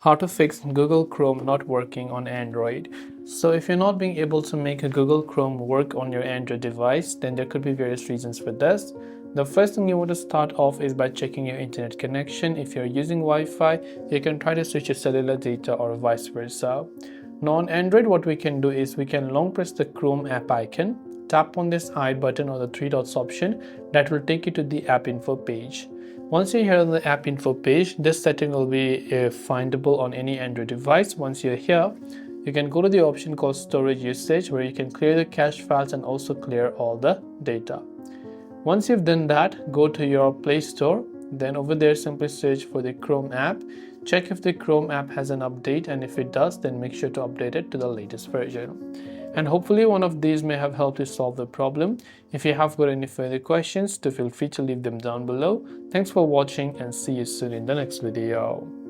How to fix Google Chrome not working on Android. So if you're not being able to make a Google Chrome work on your Android device, then there could be various reasons for this. The first thing you want to start off is by checking your internet connection. If you're using Wi-Fi, you can try to switch your cellular data or vice versa. Now on Android, what we can do is we can long press the Chrome app icon, tap on this I button or the three dots option. That will take you to the app info page. Once you're here on the app info page, this setting will be findable on any Android device. Once you're here, you can go to the option called storage usage, where you can clear the cache files and also clear all the data. Once you've done that, go to your Play Store. Then over there, simply search for the Chrome app. Check if the Chrome app has an update, and if it does, then make sure to update it to the latest version. And hopefully one of these may have helped you solve the problem. If you have got any further questions, do feel free to leave them down below. Thanks for watching and see you soon in the next video.